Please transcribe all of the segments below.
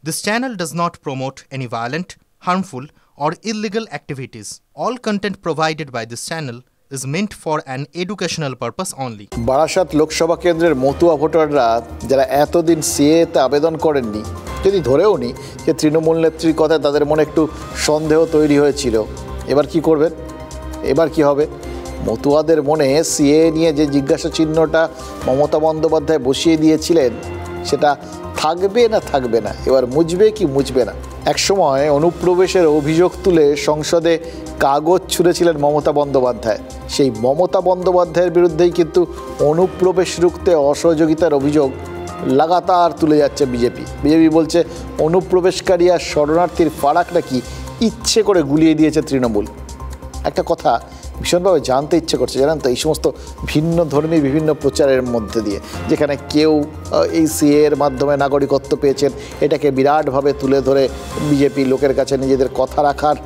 This channel does not promote any violent, harmful, or illegal activities. All content provided by this channel is meant for an educational purpose only. Barasat Lok Sabha কেন্দ্রের মতুয়া ভোটাররা যারা এতদিন সিএতে আবেদন করেননি, যদি ধরেও নি যে তৃণমূল নেত্রীর কথায় তাদের মনে একটু সন্দেহ তৈরি হয়েছিল, এবার কি করবেন? এবার কি হবে? মতুয়াদের মনে সিএ নিয়ে যে জিজ্ঞাসা চিহ্নটা মমতা বন্দ্যোপাধ্যায় বসিয়ে দিয়েছিলেন, সেটা থাকবে না থাকবে না, এবার মুছবে কি মুছবে না? একসময় অনুপ্রবেশের অভিযোগ তুলে সংসদে কাগজ ছুঁড়েছিলেন মমতা বন্দ্যোপাধ্যায়। সেই মমতা বন্দ্যোপাধ্যায়ের বিরুদ্ধেই কিন্তু অনুপ্রবেশ রুখতে অসহযোগিতার অভিযোগ লাগাতার তুলে যাচ্ছে বিজেপি। বলছে অনুপ্রবেশকারী আর শরণার্থীর ফারাক নাকি ইচ্ছে করে গুলিয়ে দিয়েছে তৃণমূল। একটা কথা ভীষণভাবে জানতে ইচ্ছে করছে, জানেন তো, এই সমস্ত ভিন্ন ধর্মী বিভিন্ন প্রচারের মধ্যে দিয়ে, যেখানে কেউ এই সিএর মাধ্যমে নাগরিকত্ব পেয়েছেন, এটাকে বিরাটভাবে তুলে ধরে বিজেপি লোকের কাছে নিজেদের কথা রাখার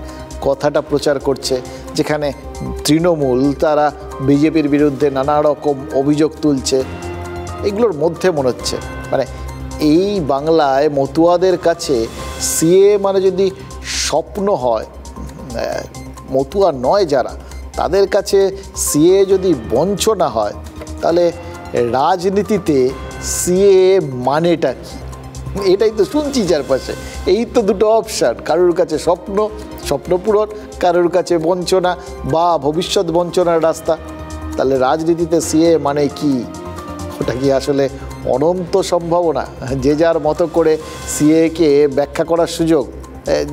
কথাটা প্রচার করছে, যেখানে তৃণমূল তারা বিজেপির বিরুদ্ধে নানা রকম অভিযোগ তুলছে। এগুলোর মধ্যে মনে হচ্ছে মানে এই বাংলায় মতুয়াদের কাছে সিএ মানে যদি স্বপ্ন হয়, মতুয়া নয় যারা, তাদের কাছে সিএ যদি বঞ্চনা হয়, তাহলে রাজনীতিতে সিএ মানেটা কি? এটাই তো শুনছি চারপাশে। এই তো দুটো অপশান, কারোর কাছে স্বপ্নপূরণ, কারোর কাছে বঞ্চনা বা ভবিষ্যৎ বঞ্চনার রাস্তা। তাহলে রাজনীতিতে সিএ মানে কি? ওটা কি আসলে অনন্ত সম্ভাবনা? যে যার মতো করে সিএকে ব্যাখ্যা করার সুযোগ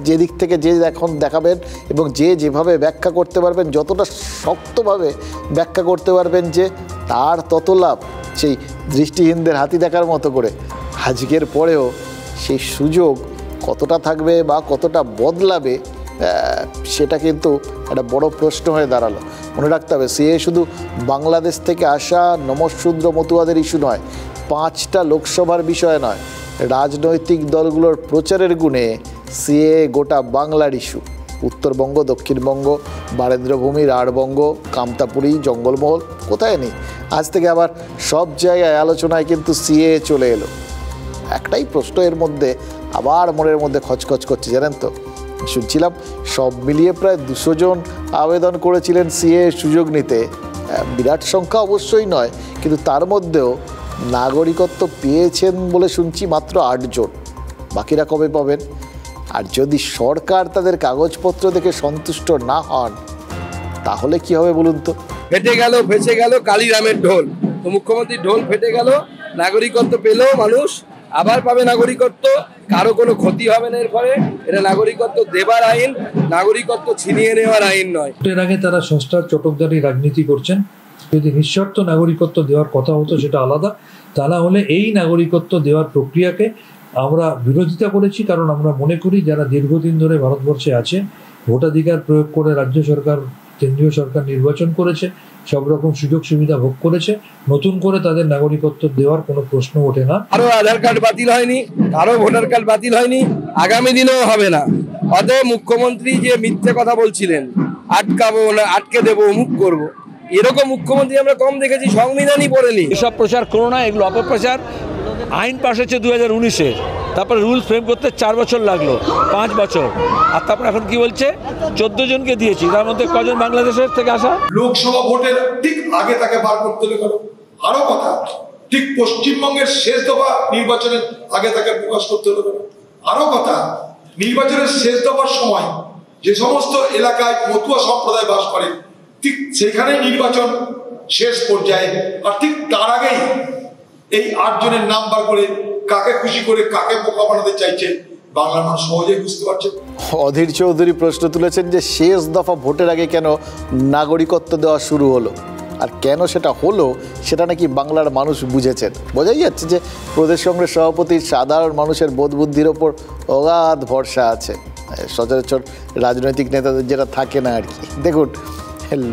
যে দিক থেকে যে এখন দেখাবেন, এবং যে যেভাবে ব্যাখ্যা করতে পারবেন, যতটা শক্তভাবে ব্যাখ্যা করতে পারবেন যে তার তত লাভ, সেই দৃষ্টিহীনদের হাতি দেখার মতো করে আজকের পরেও সেই সুযোগ কতটা থাকবে বা কতটা বদলাবে, সেটা কিন্তু একটা বড় প্রশ্ন হয়ে দাঁড়ালো। মনে রাখতে হবে, সিএ শুধু বাংলাদেশ থেকে আসা নমশূদ্র মতুয়াদের ইস্যু নয়, 5টা লোকসভার বিষয় নয়, রাজনৈতিক দলগুলোর প্রচারের গুণে সিএ গোটা বাংলার ইস্যু। উত্তরবঙ্গ, দক্ষিণবঙ্গ, বারেন্দ্রভূমি, রাঢ়বঙ্গ, কামতাপুরী, জঙ্গলমহল, কোথায় নেই। আজ থেকে আবার সব জায়গায় আলোচনায় কিন্তু সিএ চলে এলো। একটাই প্রশ্ন এর মধ্যে আবার মনের মধ্যে খচখচ করছে, জানেন তো, শুনছিলাম সব মিলিয়ে প্রায় 200 জন আবেদন করেছিলেন সিএ সুযোগ নিতে। বিরাট সংখ্যা অবশ্যই নয়, কিন্তু তার মধ্যেও নাগরিকত্ব পেয়েছেন বলে শুনছি মাত্র 8 জন। বাকিরা কবে পাবেন? আর যদি সরকার তাদের কাগজপত্র দেখে সন্তুষ্ট না হন, তাহলে কি হবে বলুন তো? ফেটে গেল, ভেসে গেল কালীরামের ঢোল। তো মুখ্যমন্ত্রীর ঢোল ফেটে গেল, নাগরিকত্ব পেলেও মানুষ আবার পাবে নাগরিকত্ব, কারো কোনো ক্ষতি হবে না এর ফলে। এটা নাগরিকত্ব দেবার আইন, নাগরিকত্ব ছিনিয়ে নেওয়ার আইন নয়। এর আগে তারা সস্তার চটকদারি রাজনীতি করছেন। যদি নিঃশর্ত নাগরিকত্ব দেওয়ার কথা হতো সেটা আলাদা, তা না হলে এই নাগরিকত্ব দেওয়ার প্রক্রিয়াকে আমরা বিরোধিতা করেছি, কারণ আমরা মনে করি যারা দীর্ঘদিন ধরে ভারতবর্ষে আছে, ভোটাধিকার প্রয়োগ করে রাজ্য সরকার, কেন্দ্রীয় সরকার নির্বাচন করেছে, সব রকম সুযোগ সুবিধা ভোগ করেছে, নতুন করে তাদের নাগরিকত্ব দেওয়ার কোনো প্রশ্ন ওঠে না। কারো আধার কার্ড বাতিল হয়নি, কারো ভোটার কার্ড বাতিল হয়নি, আগামী দিনেও হবে না। অতএব মুখ্যমন্ত্রী যে মিথ্যে কথা বলছিলেন, আটকাবো না, আটকে দেবো, অমুক করবো, এরকম মুখ্যমন্ত্রী আমরা কম দেখেছি। সংবিধানই পড়েনি। এসব প্রচার করো না, এগুলো অপপ্রচার। আইন পাস হচ্ছে 2019-এ, তারপরে রুলস ফ্রেম করতে 4 বছর লাগলো, 5 বছর। আর তারপর এখন কি বলছে 14 জনকে দিয়েছি, তার মধ্যে কজন বাংলাদেশের থেকে আসা। লোকসভা ভোটের ঠিক আগে তাকে বার করতে হলে কেন? আরো কথা, ঠিক পশ্চিমবঙ্গের শেষ দফা নির্বাচনের আগে তাকে প্রকাশ করতে হলে কেন? আরো কথা, নির্বাচনের শেষ দফার সময় যে সমস্ত এলাকায় মতুয়া সম্প্রদায় বাস করে, ঠিক সেখানে নির্বাচন শেষ পর্যায়ে, আর ঠিক তার আগেই এই 8 জনের নাম বার করে কাকে খুশি করে কাকে বোকা বানাতে চাইছে বাংলার মানুষ সহজেই বুঝতে পারছে। অধীর চৌধুরী প্রশ্ন তুলেছেন যে শেষ দফা ভোটের আগে কেন নাগরিকত্ব দেওয়া শুরু হলো, আর কেন সেটা হলো সেটা নাকি বাংলার মানুষ বুঝেছেন। বোঝাই যাচ্ছে যে প্রদেশ কংগ্রেস সভাপতির সাধারণ মানুষের বোধ বুদ্ধির ওপর অগাধ ভরসা আছে, সচরাচর রাজনৈতিক নেতাদের যেটা থাকে না আর কি। দেখুন,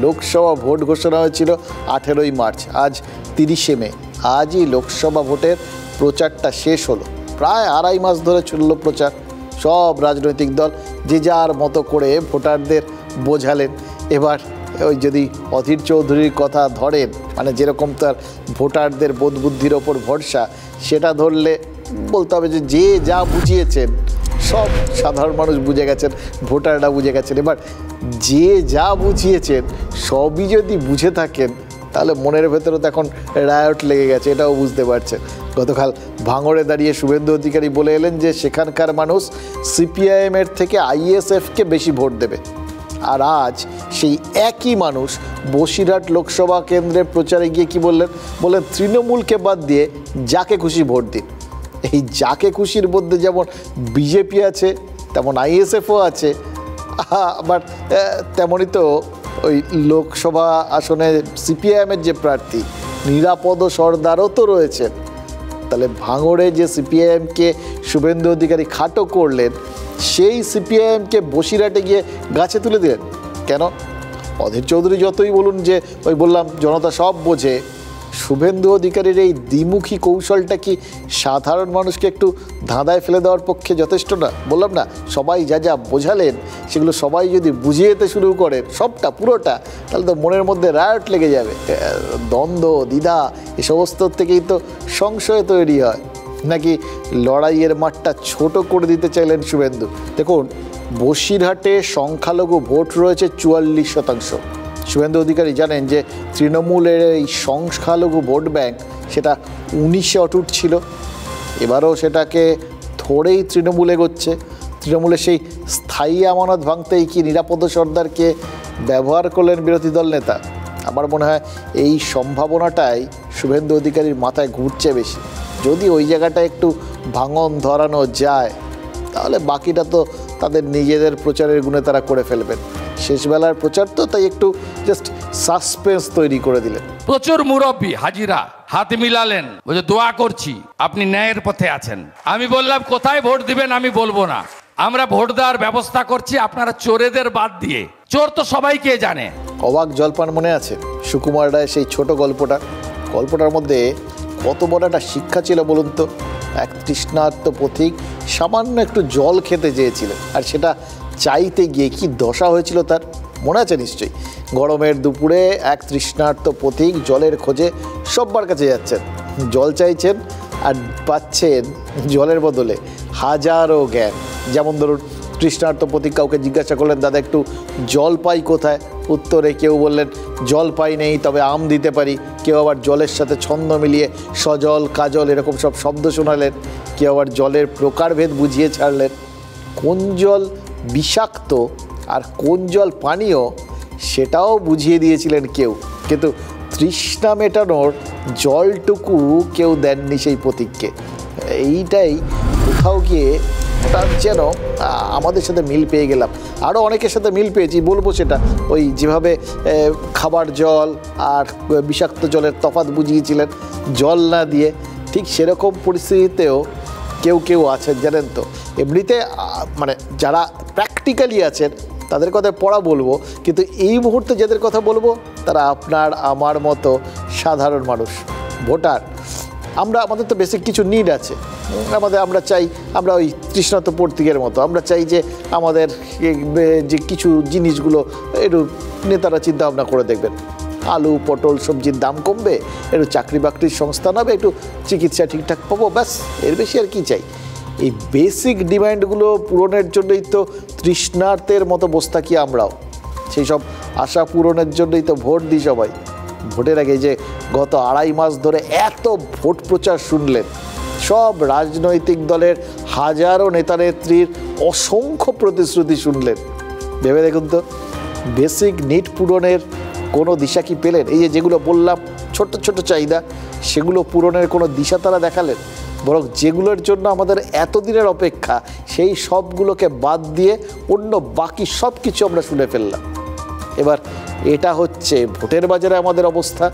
লোকসভা ভোট ঘোষণা হয়েছিল 18ই মার্চ, আজ 30শে মে। আজই লোকসভা ভোটের প্রচারটা শেষ হলো। প্রায় 2.5 মাস ধরে চলল প্রচার। সব রাজনৈতিক দল যে যার মতো করে ভোটারদের বোঝালেন। এবার ওই যদি অধীর চৌধুরীর কথা ধরেন, মানে যেরকম তার ভোটারদের বোধ বুদ্ধির ওপর ভরসা, সেটা ধরলে বলতে হবে যে যা বুঝিয়েছেন সব সাধারণ মানুষ বুঝে গেছেন, ভোটাররা বুঝে গেছেন। এবার যে যা বুঝিয়েছেন সবই যদি বুঝে থাকেন তাহলে মনের ভেতরে তো এখন রায়ট লেগে গেছে, এটাও বুঝতে পারছেন। গতকাল ভাঙড়ে দাঁড়িয়ে শুভেন্দু অধিকারী বলে এলেন যে সেখানকার মানুষ সিপিআইএমের থেকে আইএসএফকে বেশি ভোট দেবে। আর আজ সেই একই মানুষ বসিরহাট লোকসভা কেন্দ্রের প্রচারে গিয়ে কি বললেন? বললেন তৃণমূলকে বাদ দিয়ে যাকে খুশি ভোট দিন। এই যাকে খুশির মধ্যে যেমন বিজেপি আছে তেমন আইএসএফও আছে, আবার তেমনই তো ওই লোকসভা আসনে সিপিআইএমের যে প্রার্থী নিরাপদ সর্দারও তো রয়েছেন। তাহলে ভাঙড়ে যে সিপিআইএমকে শুভেন্দু অধিকারী খাটো করলেন, সেই সিপিআইএমকে বসিরহাটে গিয়ে গাছে তুলে দিলেন কেন? অধীর চৌধুরী যতই বলুন যে ওই বললাম জনতা সব বোঝে, শুভেন্দু অধিকারীর এই দ্বিমুখী কৌশলটা কি সাধারণ মানুষকে একটু ধাঁধায় ফেলে দেওয়ার পক্ষে যথেষ্ট না? বললাম না, সবাই যা যা বোঝালেন সেগুলো সবাই যদি বুঝিয়ে যেতে শুরু করেন সবটা পুরোটা, তাহলে তো মনের মধ্যে রায়ট লেগে যাবে। দ্বন্দ্ব, দ্বিধা এ সমস্ত থেকেই তো সংশয় তৈরি হয়। নাকি লড়াইয়ের মাঠটা ছোট করে দিতে চাইলেন শুভেন্দু? দেখুন, বসিরহাটে সংখ্যালঘু ভোট রয়েছে 44%। শুভেন্দু অধিকারী জানেন যে তৃণমূলের এই সংখ্যালঘু ভোট ব্যাংক সেটা 19-এ অটুট ছিল, এবারও সেটাকে ধরেই তৃণমূল এগোচ্ছে। তৃণমূলের সেই স্থায়ী আমানত ভাঙতেই কি নিরাপদ সর্দারকে ব্যবহার করলেন বিরোধী দল নেতা? আমার মনে হয় এই সম্ভাবনাটাই শুভেন্দু অধিকারীর মাথায় ঘুরছে বেশি। যদি ওই জায়গাটা একটু ভাঙন ধরানো যায় তাহলে বাকিটা তো তাদের নিজেদের প্রচারের গুণে তারা করে ফেলবেন। শেষবেলার প্রচার তো, তাই একটু জাস্ট সাসপেন্স তৈরি করে দিলেন। প্রচুর মুরব্বী হাজিরা হাতে মিলালেন, বলছে দোয়া করছি আপনি ন্যায়ের পথে আছেন। আমি বললাম কোথায় ভোট দিবেন আমি বলবো না, আমরা ভোট দেওয়ার ব্যবস্থা করছি, আপনারা চোরেদের বাদ দিয়ে। চোর তো সবাইকে জানে। অবাক জলপান মনে আছে সুকুমার রায় সেই ছোট গল্পটার মধ্যে কত বড় একটা শিক্ষা ছিল বলুন তো? এক তৃষ্ণার্ত পথিক সামান্য একটু জল খেতে চেয়েছিল, আর সেটা চাইতে গিয়ে কি দশা হয়েছিল তার মনে আছে নিশ্চয়ই। গরমের দুপুরে এক তৃষ্ণার্ত পথিক জলের খোঁজে সব্বার কাছে যাচ্ছেন, জল চাইছেন, আর পাচ্ছেন জলের বদলে হাজারো জ্ঞান। যেমন ধরুন, তৃষ্ণার্ত পথিক কাউকে জিজ্ঞাসা করলেন, দাদা একটু জল পাই কোথায়? উত্তরে কেউ বললেন জল পাই নেই, তবে আম দিতে পারি। কেউ আবার জলের সাথে ছন্দ মিলিয়ে সজল, কাজল এরকম সব শব্দ শোনালেন। কেউ আবার জলের প্রকারভেদ বুঝিয়ে ছাড়লেন। কোন জল বিষাক্ত আর কোন জল পানীয় সেটাও বুঝিয়ে দিয়েছিলেন কেউ, কিন্তু তৃষ্ণা মেটানোর জলটুকু কেউ দেননি সেই পথিককে। এইটাই কোথাও গিয়ে তার যেন আমাদের সাথে মিল পেয়ে গেলাম। আরও অনেকের সাথে মিল পেয়েছি, বলবো সেটা। ওই যেভাবে খাবার জল আর বিষাক্ত জলের তফাৎ বুঝিয়েছিলেন জল না দিয়ে, ঠিক সেরকম পরিস্থিতিতেও কেউ আছেন জানেন তো। এমনিতে মানে যারা প্র্যাকটিক্যালি আছেন তাদের কথায় পড়া বলবো, কিন্তু এই মুহূর্তে যাদের কথা বলবো তারা আপনার আমার মতো সাধারণ মানুষ, ভোটার। আমাদের তো বেসিক কিছু নিড আছে, আমরা চাই, আমরা ওই তৃষ্ণার্ত পথিকের মতো আমরা চাই যে আমাদের যে কিছু জিনিসগুলো একটু নেতারা চিন্তা ভাবনা করে দেখবেন। আলু, পটল, সবজির দাম কমবে, একটু চাকরি বাকরির সংস্থান হবে, একটু চিকিৎসা ঠিকঠাক পাবো, ব্যাস, এর বেশি আর কি চাই? এই বেসিক ডিমান্ডগুলো পূরণের জন্যই তো তৃষ্ণার্তের মতো বসে থাকি আমরাও। সেই সব আশা পূরণের জন্যই তো ভোট দিই সবাই। ভোটের আগে যে গত 2.5 মাস ধরে এত ভোট প্রচার শুনলেন, সব রাজনৈতিক দলের হাজারো নেতানেত্রীর অসংখ্য প্রতিশ্রুতি শুনলেন, ভেবে দেখুন তো বেসিক নিড পূরণের কোনো দিশা কি পেলেন? এই যেগুলো বললাম ছোট ছোট চাহিদা, সেগুলো পূরণের কোনো দিশা তারা দেখালেন? বরং যেগুলোর জন্য আমাদের এতদিনের অপেক্ষা সেই সবগুলোকে বাদ দিয়ে অন্য বাকি সব কিছু আমরা শুনে ফেললাম। এবার এটা হচ্ছে ভোটের বাজারে আমাদের অবস্থা।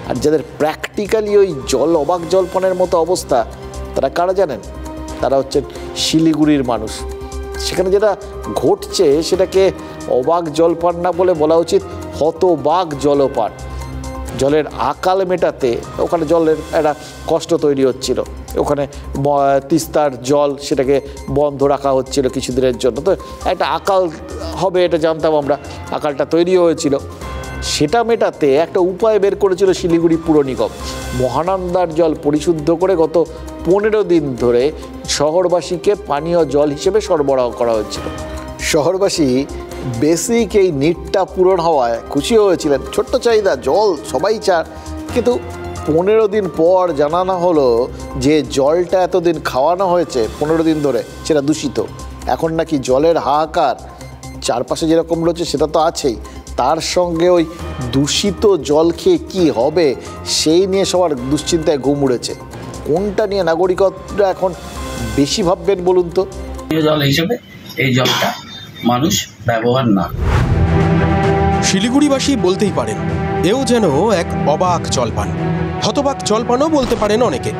আর যাদের প্র্যাকটিক্যালি ওই অবাক জলপানের মতো অবস্থা, তারা কারা জানেন? তারা হচ্ছে শিলিগুড়ির মানুষ। সেখানে যেটা ঘটছে সেটাকে অবাক জলপান না বলে বলা উচিত হতবাক জলপান। জলের আকাল মেটাতে ওখানে জলের একটা কষ্ট তৈরি হচ্ছিল, ওখানে তিস্তার জল সেটাকে বন্ধ রাখা হচ্ছিল কিছুদিনের জন্য। তো একটা আকাল হবে এটা জানতাম আমরা, আকালটা তৈরিও হয়েছিল। সেটা মেটাতে একটা উপায় বের করেছিল শিলিগুড়ি পুর নিগম। মহানন্দার জল পরিশুদ্ধ করে গত 15 দিন ধরে শহরবাসীকে পানীয় জল হিসেবে সরবরাহ করা হয়েছিল। শহরবাসী বেসিক এই নিডটা পূরণ হওয়ায় খুশি হয়েছিলেন। ছোট্ট চাহিদা, জল সবাই চায়, কিন্তু 15 দিন পর জানানো হলো যে জলটা এতদিন খাওয়ানো হয়েছে 15 দিন ধরে সেটা দূষিত। এখন নাকি জলের হাহাকার চারপাশে যেরকম রয়েছে সেটা তো আছেই, তার সঙ্গে ওই দূষিত জল খেয়ে কী হবে সেই নিয়ে সবার দুশ্চিন্তায় ঘুম উড়েছে। কোনটা নিয়ে নাগরিকরা এখন বেশি ভাববেন বলুন তো? জল হিসেবে এই জলটা মানুষ ব্যবহার না। শিলিগুড়িবাসী বলতেই পারেন এও যেন এক অবাক জলপান, হতবাক জলপানও বলতে পারেন অনেকে।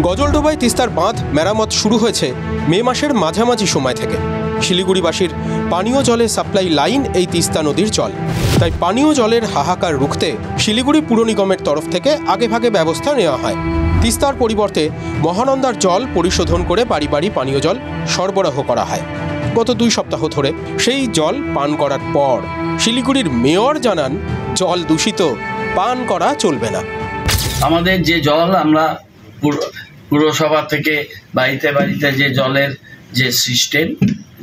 গজলডোবায় তিস্তার বাঁধ মেরামত শুরু হয়েছে মে মাসের মাঝামাঝি সময় থেকে। শিলিগুড়িবাসীর পানীয় জলের সাপ্লাই লাইন এই তিস্তা নদীর জল, তাই পানীয় জলের হাহাকার রুখতে শিলিগুড়ি পুর নিগমের তরফ থেকে আগেভাগে ব্যবস্থা নেওয়া হয়। তিস্তার পরিবর্তে মহানন্দার জল পরিশোধন করে বাড়ি বাড়ি পানীয় জল সরবরাহ করা হয়। গত 2 সপ্তাহ ধরে সেই জল পান করার পর শিলিগুড়ির মেয়র জানান জল দূষিত, পান করা চলবে না। আমাদের যে জল আমরা পুরসভা থেকে বাড়িতে বাড়িতে যে জলের যে সিস্টেম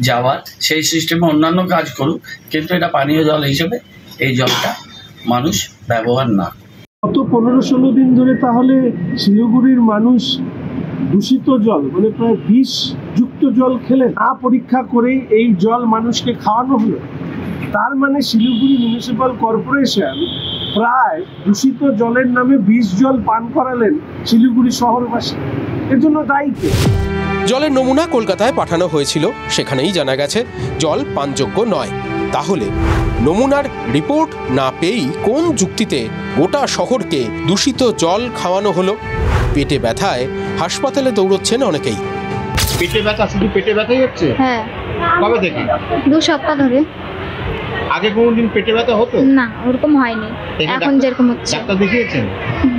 যাওয়ার, সেই সিস্টেমে অন্যান্য কাজ করুক, কিন্তু এটা পানীয় জল হিসেবে এই জলটা মানুষ ব্যবহার না। গত 15-16 দিন ধরে তাহলে শিলিগুড়ির মানুষ দূষিত জল মানে প্রায় বিষযুক্ত জল খেলে না পরীক্ষা করেই এই জল মানুষকে খাওয়ানো হলো। তার মানে শিলিগুড়ি মিউনিসিপ্যাল কর্পোরেশন প্রায় দূষিত জলের নামে বিষ জল পান করালেন শিলিগুড়ি শহরবাসী। এর জন্য দায়ী কে? জলের নমুনা কলকাতায় পাঠানো হয়েছিল, সেখানেই জানা গেছে জল পানযোগ্য নয়। তাহলে নমুনার রিপোর্ট না পেয়েই কোন যুক্তিতে গোটা শহরকে দূষিত জল খাওয়ানো হলো? পেটে ব্যথায় হাসপাতালে দৌড়চ্ছেন অনেকেই। পেটে ব্যথা, শুধু পেটে ব্যথাই হচ্ছে? হ্যাঁ। কবে থেকে? 2 সপ্তাহ ধরে। আগে কোনোদিন পেটে ব্যথা হতো না? ওরকম হয়নি, এখন যেরকম হচ্ছে। ডাক্তার দেখিয়েছেন?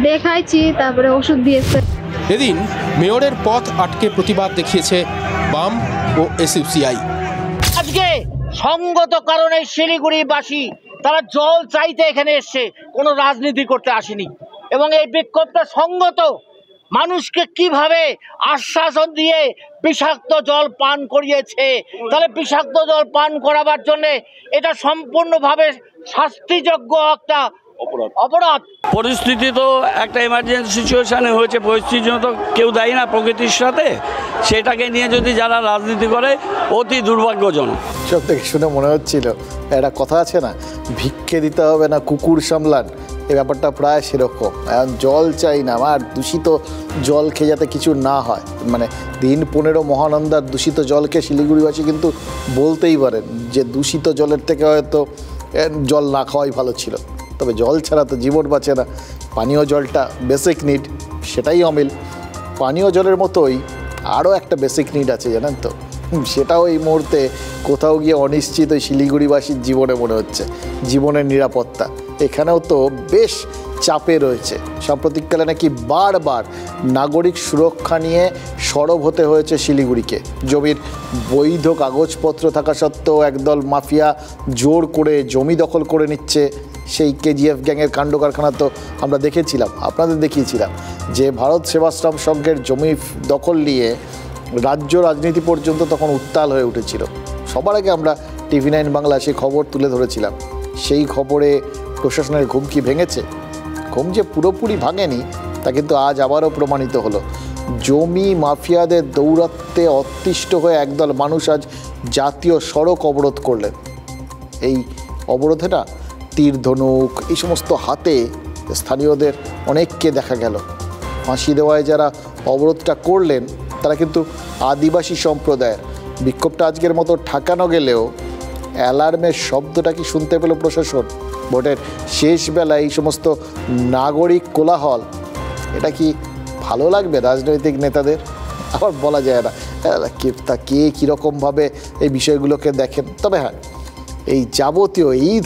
দেখাইছি, তারপরে ওষুধ দিয়েছে। এদিন মেয়রের পথ আটকে প্রতিবাদ দেখিয়েছে বাম ও এসইউসিআই। আজকে সঙ্গত কারণে শিলিগুড়িবাসী তারা জল চাইতে এখানে এসছে, কোনো রাজনীতি করতে আসেনি। এবং এই বিক্ষোভটা সঙ্গত মানুষকে কিভাবে আশ্বাসন দিয়ে বিষাক্ত জল পান করিয়েছে, তাহলে বিষাক্ত জল পান করাবার জন্য এটা সম্পূর্ণভাবে শাস্তিযোগ্য একটা অপরাধ। পরিস্থিতি তো একটা এমার্জেন্সি সিচুয়েশানে হয়েছে, পরিস্থিতির জন্য তো কেউ দায়ী না প্রকৃতির সাথে। সেটাকে নিয়ে যদি যারা রাজনীতি করে অতি দুর্ভাগ্যজনক। সব থেকে শুনে মনে হচ্ছিল একটা কথা আছে না, ভিক্ষে দিতে হবে না কুকুর সামলান, এই ব্যাপারটা প্রায় সেরকম। এখন জল চাই না, আর দূষিত জল খেয়ে যাতে কিছু না হয়, মানে দিন 15 মহানন্দার দূষিত জলকে শিলিগুড়িবাসী কিন্তু বলতেই পারেন যে দূষিত জলের থেকে হয়তো জল না খাওয়াই ভালো ছিল। তবে জল ছাড়া তো জীবন বাঁচে না। পানীয় জলটা বেসিক নিড, সেটাই অমিল। পানীয় জলের মতোই আরও একটা বেসিক নিড আছে জানেন তো, সেটাও এই মুহূর্তে কোথাও গিয়ে অনিশ্চিত ওই শিলিগুড়িবাসীর জীবনে মনে হচ্ছে, জীবনের নিরাপত্তা। এখানেও তো বেশ চাপে রয়েছে। সাম্প্রতিককালে নাকি বারবার নাগরিক সুরক্ষা নিয়ে সরব হতে হয়েছে শিলিগুড়িকে। জমির বৈধ কাগজপত্র থাকা সত্ত্বেও একদল মাফিয়া জোর করে জমি দখল করে নিচ্ছে। সেই কেজিএফ গ্যাংয়ের কাণ্ড কারখানা তো আমরা দেখেছিলাম, আপনাদের দেখিয়েছিলাম, যে ভারত সেবাশ্রম সংঘের জমি দখল নিয়ে রাজ্য রাজনীতি পর্যন্ত তখন উত্তাল হয়ে উঠেছিল। সবার আগে আমরা TV9 বাংলা সেই খবর তুলে ধরেছিলাম। সেই খবরে প্রশাসনের ঘুম কি ভেঙেছে? ঘুম যে পুরোপুরি ভাঙেনি তা কিন্তু আজ আবারও প্রমাণিত হলো। জমি মাফিয়াদের দৌরাত্ম্যে অতিষ্ঠ হয়ে একদল মানুষ আজ জাতীয় সড়ক অবরোধ করলেন। এই অবরোধে না তীর ধনুক এই সমস্ত হাতে স্থানীয়দের অনেককে দেখা গেল। ফাঁসি দেওয়ায় যারা অবরোধটা করলেন তারা কিন্তু আদিবাসী সম্প্রদায়ের। বিক্ষোভটা আজকের মতো ঠাকানো গেলেও অ্যালার্মের শব্দটা কি শুনতে পেল প্রশাসন? ভোটের শেষ বেলায় এই সমস্ত নাগরিক কোলাহল, এটা কি ভালো লাগবে রাজনৈতিক নেতাদের? আবার বলা যায় না কে কীরকমভাবে এই বিষয়গুলোকে দেখেন। তবে হ্যাঁ, এই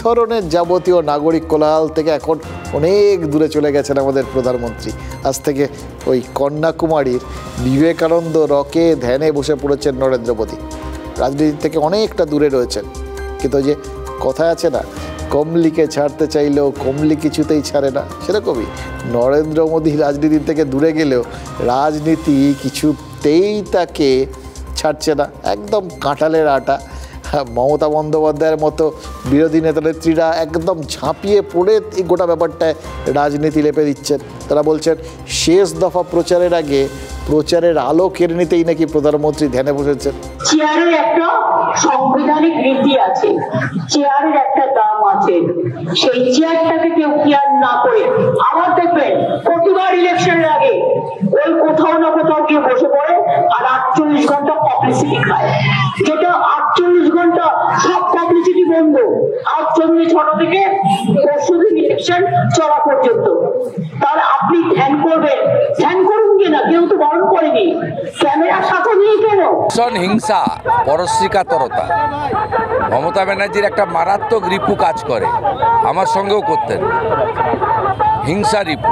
ধরনের যাবতীয় নাগরিক কোলাহল থেকে এখন অনেক দূরে চলে গেছেন আমাদের প্রধানমন্ত্রী। আজ থেকে ওই কন্যাকুমারীর বিবেকানন্দ রকে ধ্যানে বসে পড়েছেন নরেন্দ্র মোদী। রাজনীতি থেকে অনেকটা দূরে রয়েছেন। কিন্তু যে কথায় আছে না, কমলিকে ছাড়তে চাইলেও কমলি কিছুতেই ছাড়ে না, সেরকমই নরেন্দ্র মোদী রাজনীতি থেকে দূরে গেলেও রাজনীতি কিছুতেই তাকে ছাড়ছে না, একদম কাঁঠালের আটা। মমতা বন্দ্যোপাধ্যায়ের মতো বিরোধী নেতা নেত্রীরা একদম ঝাঁপিয়ে পড়ে এই গোটা ব্যাপারটায় রাজনীতি লেপে দিচ্ছেন। তারা বলছেন শেষ দফা প্রচারের আগে প্রচারের আলো কেড়ে নিতেই নাকি প্রধানমন্ত্রী ধ্যানে বসেছেন। চেয়ারের একটা সাংবিধানিক নীতি আছে, চেয়ারের একটা দাম আছে, সেই চেয়ারটাকে কেউ কেয়ার না করে আবার দেখবেন প্রতিবার ইলেকশনের আগে ওই কোথাও না কোথাও গিয়ে বসে পড়ে আর 48 ঘন্টা পাবলিসিটি খায়, যেটা 48 ঘন্টা সব পাবলিসিটি বন্ধ। আজ সন্ধ্যে 6টা থেকে পরশুদিন ইলেকশন চলা পর্যন্ত। তাহলে আপনি ধ্যান করবেন, ধ্যান করুন কিনা, কেউ তো বারণ করেনি, ক্যামেরা সাথে নিয়ে কেন? হিংসা, পরশ্রীকাতরতা, মমতা ব্যানার্জির একটা মারাত্মক রিপু কাজ করে, আমার সঙ্গেও করতেন হিংসা রিপু।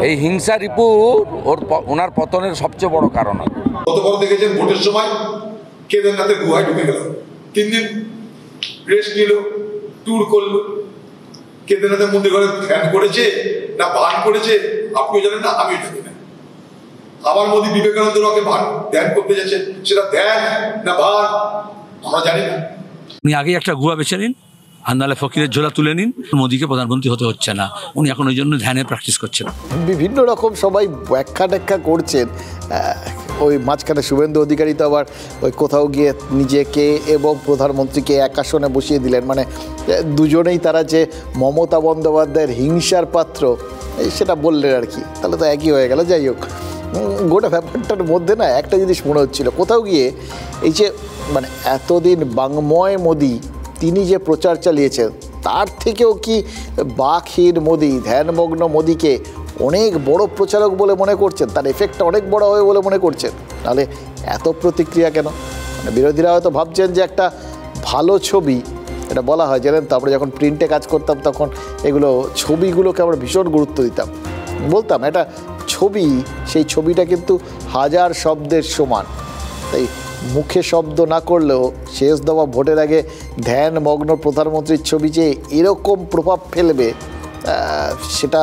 এই হিংসা রিপু ওনার পতনের সবচেয়ে বড় কারণ। কত বড় দেখেছেন ভোটের সময় কেদারনাথের গুহায় ঢুকে গেল, 3 দিন রেস্ট নিল, ট্যুর করলো। কেদারনাথের মন্দির ঘরে ধ্যান করেছে না বান করেছে আপনিও জানেন না, আমিও জানি না। আবার মোদী বিবেকানন্দ রকে ধ্যান করতে যাচ্ছে, সেটা ধ্যান না বান আমরা জানি না। উনি আগে একটা গুহা বেছে নিন, আর নাহলে ফকিরের ঝোলা তুলে নিন। মোদীকে প্রধানমন্ত্রী হতে হচ্ছে না, উনি এখন ওই জন্য ধ্যানের প্র্যাকটিস করছেন। বিভিন্ন রকম সবাই ব্যাখ্যা ট্যাখ্যা করছেন। ওই মাঝখানে শুভেন্দু অধিকারী তো আবার ওই কোথাও গিয়ে নিজেকে এবং প্রধানমন্ত্রীকে এক আসনে বসিয়ে দিলেন, মানে দুজনেই তারা যে মমতা বন্দ্যোপাধ্যায়ের হিংসার পাত্র সেটা বললেন আর কি, তাহলে তো একই হয়ে গেল। যাই হোক, গোটা ব্যাপারটার মধ্যে না একটা জিনিস মনে হচ্ছিল কোথাও গিয়ে, এই যে মানে এতদিন বাংময় মোদী তিনি যে প্রচার চালিয়েছেন তার থেকেও কি বাকহীন মোদী, ধ্যানমগ্ন মোদীকে অনেক বড় প্রচারক বলে মনে করছেন, তার এফেক্টটা অনেক বড় হবে বলে মনে করছেন? তাহলে এত প্রতিক্রিয়া কেন? মানে বিরোধীরা হয়তো ভাবছেন যে একটা ভালো ছবি, এটা বলা হয় জানেন তো, আমরা যখন প্রিন্টে কাজ করতাম তখন এগুলো ছবিগুলোকে আমরা ভীষণ গুরুত্ব দিতাম, বলতাম এটা ছবি, সেই ছবিটা কিন্তু 1000 শব্দের সমান। তাই মুখে শব্দ না করলেও শেষ দফা ভোটের আগে ধ্যানমগ্ন প্রধানমন্ত্রীর ছবি যে এরকম প্রভাব ফেলবে সেটা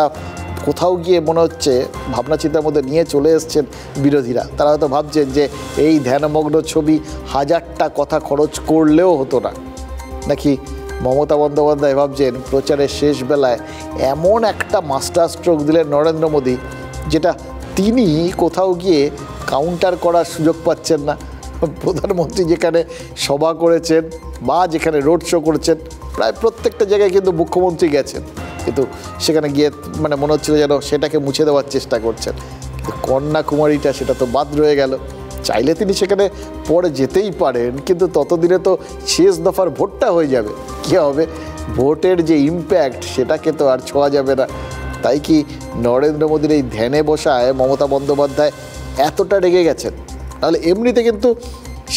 কোথাও গিয়ে মনে হচ্ছে ভাবনা চিন্তার মধ্যে নিয়ে চলে এসছেন বিরোধীরা। তারা হয়তো ভাবছেন যে এই ধ্যানমগ্ন ছবি 1000টা কথা খরচ করলেও হতো না, নাকি মমতা বন্দ্যোপাধ্যায় ভাবছেন প্রচারের শেষ বেলায় এমন একটা মাস্টার স্ট্রোক দিলেন নরেন্দ্র মোদী যেটা তিনি কোথাও গিয়ে কাউন্টার করার সুযোগ পাচ্ছেন না। প্রধানমন্ত্রী যেখানে সভা করেছেন বা যেখানে রোড শো করেছেন, প্রায় প্রত্যেকটা জায়গায় কিন্তু মুখ্যমন্ত্রী গেছেন, কিন্তু সেখানে গিয়ে মানে মনে হচ্ছিল যেন সেটাকে মুছে দেওয়ার চেষ্টা করছেন। কিন্তু কন্যাকুমারীটা সেটা তো বাদ রয়ে গেল। চাইলে তিনি সেখানে পরে যেতেই পারেন, কিন্তু ততদিনে তো শেষ দফার ভোটটা হয়ে যাবে। কী হবে, ভোটের যে ইম্প্যাক্ট সেটাকে তো আর ছোঁয়া যাবে না। তাই কি নরেন্দ্র মোদীর এই ধ্যানে বসায় মমতা বন্দ্যোপাধ্যায় এতটা রেগে গেছেন? তাহলে এমনিতে কিন্তু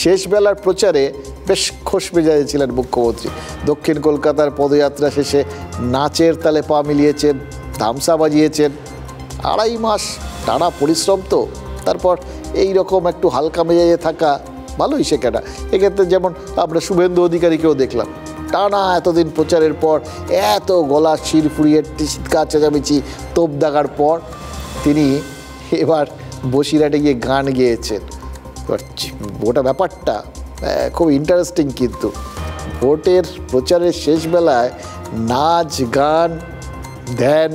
শেষবেলার প্রচারে বেশ খোশ মেজাজে ছিলেন মুখ্যমন্ত্রী। দক্ষিণ কলকাতার পদযাত্রা শেষে নাচের তালে পা মিলিয়েছেন, ধামসা বাজিয়েছেন। 2.5 মাস টানা পরিশ্রম তো, তারপর এই রকম একটু হালকা মেজাজে থাকা ভালোই শেখাটা। এক্ষেত্রে যেমন আমরা শুভেন্দু অধিকারীকেও দেখলাম, টানা এতদিন প্রচারের পর এত গলা শির ফুরিয়ে চিৎকার চেঁচামেচি তোপ দাগার পর তিনি এবার বসিরহাটে গিয়ে গান গেয়েছেন। এবার গোটা ব্যাপারটা খুব ইন্টারেস্টিং, কিন্তু ভোটের প্রচারের শেষ বেলায় নাচ গান ধ্যান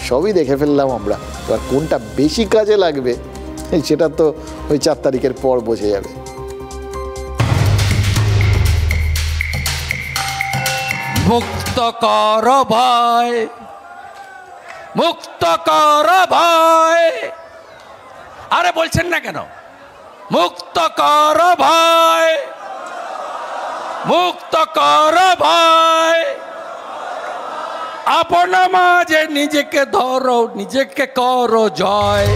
সবই দেখে ফেললাম আমরা। এবার কোনটা বেশি কাজে লাগবে সেটা তো ওই 4 তারিখের পর বোঝা যাবে। মুক্ত কর ভয়, মুক্ত কর ভয়, আরে বলছেন না কেন? মুক্ত কর ভয়, মুক্ত কর ভয়, আপন মাঝে নিজেকে ধরো, নিজেকে করো জয়।